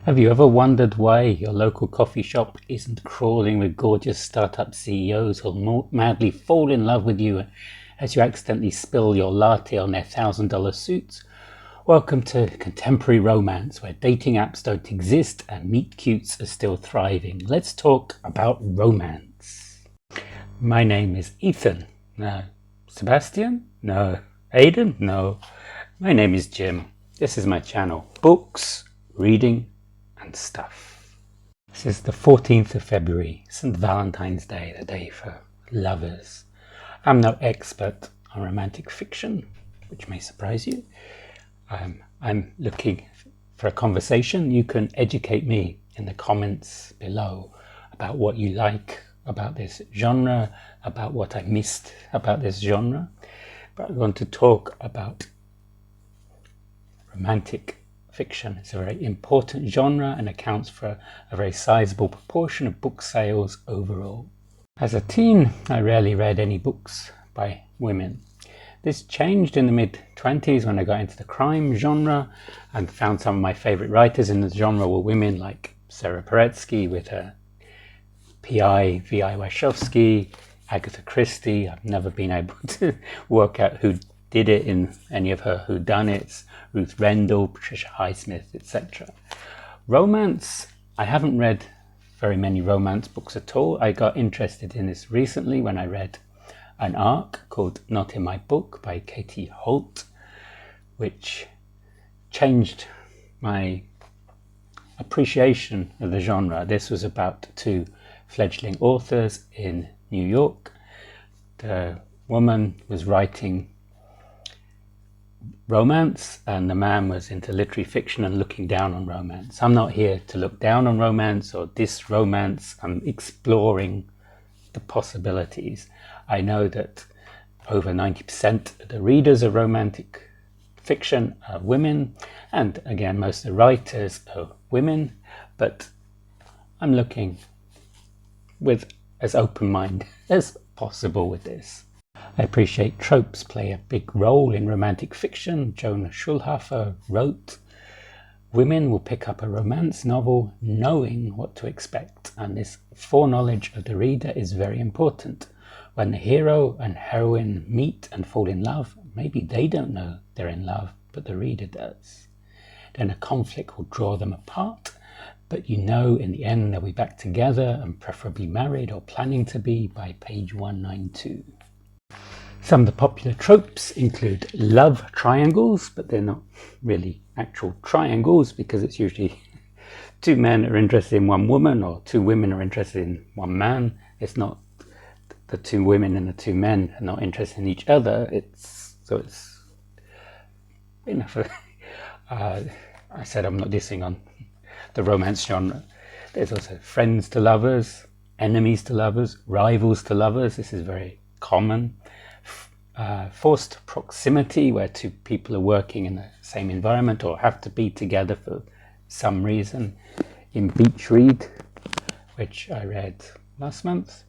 Have you ever wondered why your local coffee shop isn't crawling with gorgeous startup CEOs who'll madly fall in love with you as you accidentally spill your latte on their $1,000 suits? Welcome to contemporary romance, where dating apps don't exist and meet cutes are still thriving. Let's talk about romance. My name is Ethan. No. Sebastian? No. Aidan? No. My name is Jim. This is my channel. Books, reading, and stuff. This is the 14th of February, St Valentine's Day, the day for lovers. I'm no expert on romantic fiction, which may surprise you. I'm looking for a conversation. You can educate me in the comments below about what you like about this genre, about what I missed about this genre. But I want to talk about romantic fiction. It's a very important genre and accounts for a very sizable proportion of book sales overall. As a teen, I rarely read any books by women. This changed in the mid-20s when I got into the crime genre and found some of my favourite writers in the genre were women like Sara Paretsky with her P.I. V.I. Wachowski, Agatha Christie. I've never been able to work out who did it in any of her whodunits, Ruth Rendell, Patricia Highsmith, etc. Romance, I haven't read very many romance books at all. I got interested in this recently when I read an arc called Not in My Book by Katie Holt, which changed my appreciation of the genre. This was about two fledgling authors in New York. The woman was writing romance and the man was into literary fiction and looking down on romance. I'm not here to look down on romance or diss romance. I'm exploring the possibilities. I know that over 90% of the readers of romantic fiction are women, and again most of the writers are women, but I'm looking with as open mind as possible with this. I appreciate tropes play a big role in romantic fiction. Joan Schulhofer wrote, "Women will pick up a romance novel knowing what to expect, and this foreknowledge of the reader is very important. When the hero and heroine meet and fall in love, maybe they don't know they're in love, but the reader does. Then a conflict will draw them apart, but you know in the end they'll be back together and preferably married or planning to be by page 192. Some of the popular tropes include love triangles, but they're not really actual triangles because it's usually two men are interested in one woman or two women are interested in one man. It's not the two women and the two men are not interested in each other. It's enough. I said I'm not dissing on the romance genre. There's also friends to lovers, enemies to lovers, rivals to lovers. This is very common. Forced proximity, where two people are working in the same environment or have to be together for some reason. In Beach Read, which I read last month,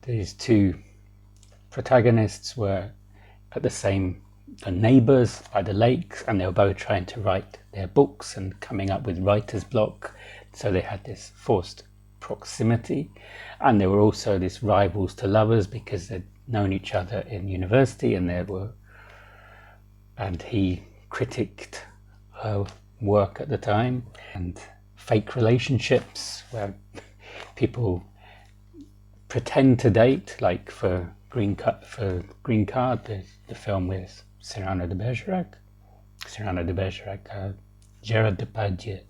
these two protagonists were at the neighbours by the lake, and they were both trying to write their books and coming up with writer's block, so they had this forced proximity. And there were also these rivals to lovers because they'd known each other in university, and he critiqued her work at the time. And fake relationships where people pretend to date, like for Green Card, the film with Cyrano de Bergerac, Gerard Depardieu,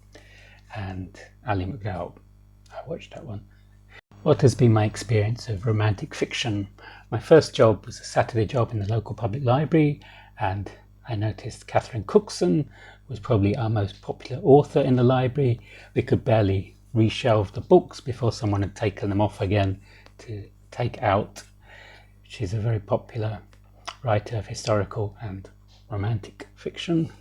and Ali McDowell. I watched that one. What has been my experience of romantic fiction? My first job was a Saturday job in the local public library, and I noticed Catherine Cookson was probably our most popular author in the library. We could barely reshelve the books before someone had taken them off again to take out. She's a very popular writer of historical and romantic fiction.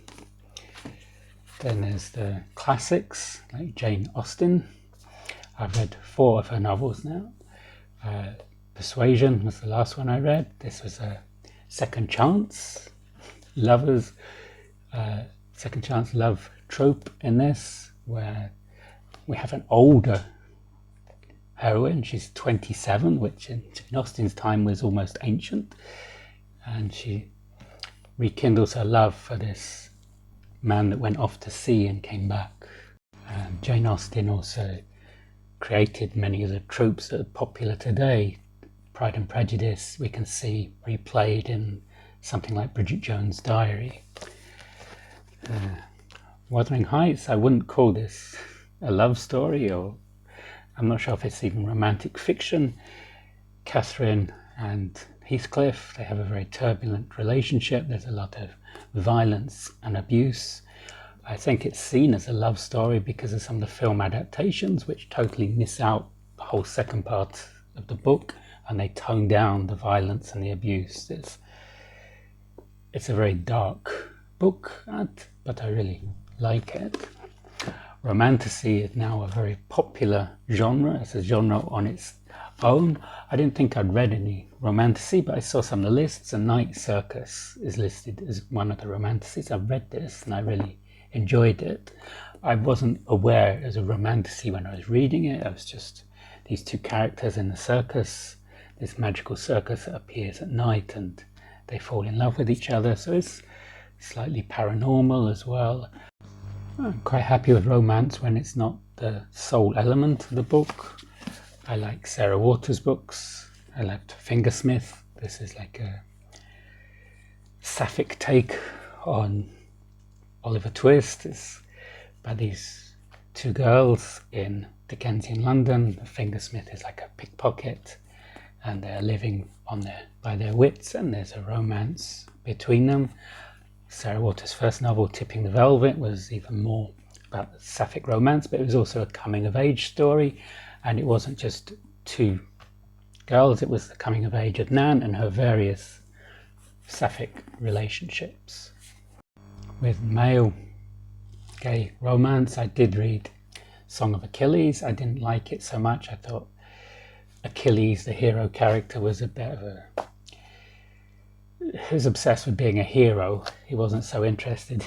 Then there's the classics like Jane Austen. I've read 4 of her novels now. Persuasion was the last one I read. This was a second chance. Second chance love trope in this, where we have an older heroine. She's 27, which in Austen's time was almost ancient, and she rekindles her love for this man that went off to sea and came back. Jane Austen also created many of the tropes that are popular today. Pride and Prejudice we can see replayed in something like Bridget Jones' Diary. Wuthering Heights, I wouldn't call this a love story, or I'm not sure if it's even romantic fiction. Catherine and Heathcliff, they have a very turbulent relationship. There's a lot of violence and abuse. I think it's seen as a love story because of some of the film adaptations, which totally miss out the whole second part of the book, and they tone down the violence and the abuse. It's a very dark book, but I really like it. Romantasy is now a very popular genre. It's a genre on its own. I didn't think I'd read any romantasy, but I saw some of the lists, and Night Circus is listed as one of the romantacies. I've read this and I really enjoyed it. I wasn't aware as a romantasy when I was reading it. It was just these two characters in the circus, this magical circus that appears at night, and they fall in love with each other. So it's slightly paranormal as well. I'm quite happy with romance when it's not the sole element of the book. I like Sarah Waters' books. I liked Fingersmith. This is like a sapphic take on Oliver Twist. It's about these two girls in Dickensian London. Fingersmith is like a pickpocket, and they're living by their wits, and there's a romance between them. Sarah Waters' first novel, Tipping the Velvet, was even more about the sapphic romance, but it was also a coming-of-age story, and it wasn't just two girls, it was the coming-of-age of Nan and her various sapphic relationships. With male gay romance, I did read Song of Achilles. I didn't like it so much. I thought Achilles, the hero character, was a bit of a... He was obsessed with being a hero. He wasn't so interested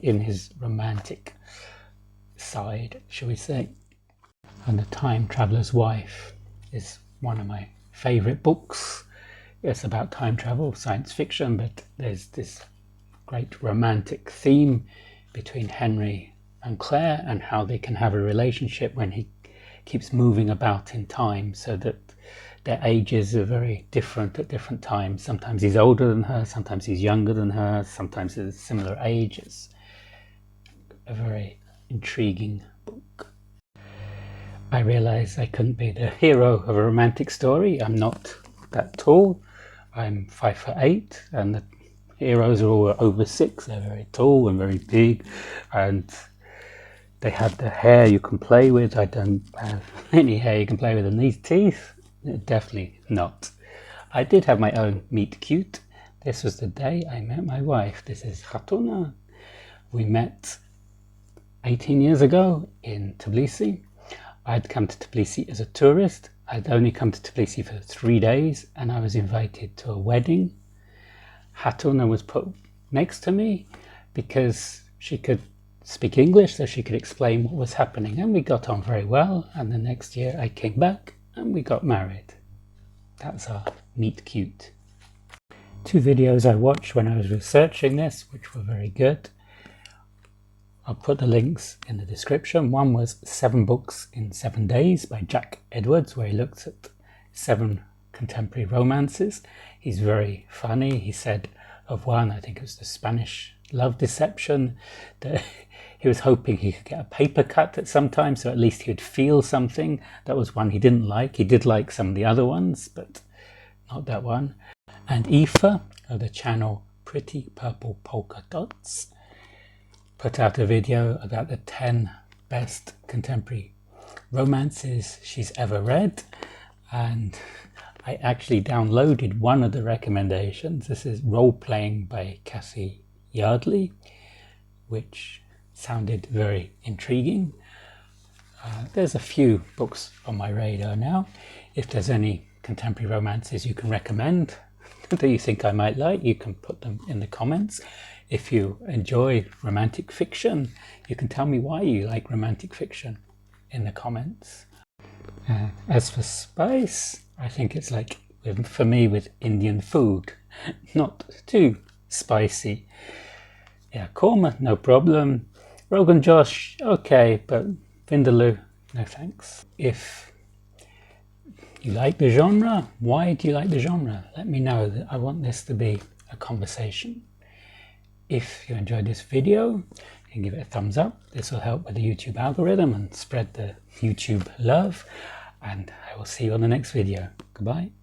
in his romantic side, shall we say. And The Time Traveller's Wife is one of my favourite books. It's about time travel, science fiction, but there's this great romantic theme between Henry and Claire, and how they can have a relationship when he keeps moving about in time, so that their ages are very different at different times. Sometimes he's older than her, sometimes he's younger than her, sometimes they're similar ages. A very intriguing book. I realised I couldn't be the hero of a romantic story. I'm not that tall. I'm 5'8", and the heroes are all over 6. They're very tall and very big, and they have the hair you can play with. I don't have any hair you can play with, and these teeth, definitely not. I did have my own meet cute. This was the day I met my wife. This is Khatuna. We met 18 years ago in Tbilisi. I'd come to Tbilisi as a tourist. I'd only come to Tbilisi for 3 days, and I was invited to a wedding. Hatuna was put next to me because she could speak English, so she could explain what was happening, and we got on very well. And the next year I came back and we got married. That's our meet cute. 2 videos I watched when I was researching this, which were very good. I'll put the links in the description. One was 7 Books in 7 Days by Jack Edwards, where he looks at 7 contemporary romances. He's very funny. He said of one, I think it was The Spanish Love Deception, that he was hoping he could get a paper cut at some time, so at least he would feel something. That was one he didn't like. He did like some of the other ones, but not that one. And Aoife of the channel Pretty Purple Polka Dots put out a video about the 10 best contemporary romances she's ever read, and I actually downloaded one of the recommendations. This is Role Playing by Cathy Yardley, which sounded very intriguing. There's a few books on my radar now. If there's any contemporary romances you can recommend, that you think I might like, you can put them in the comments. If you enjoy romantic fiction, you can tell me why you like romantic fiction in the comments. As for spice, I think it's like, for me, with Indian food, not too spicy. Yeah, korma, no problem. Rogan Josh, okay, but vindaloo, no thanks. If you like the genre, why do you like the genre? Let me know. I want this to be a conversation. If you enjoyed this video, you can give it a thumbs up. This will help with the YouTube algorithm and spread the YouTube love. And I will see you on the next video. Goodbye.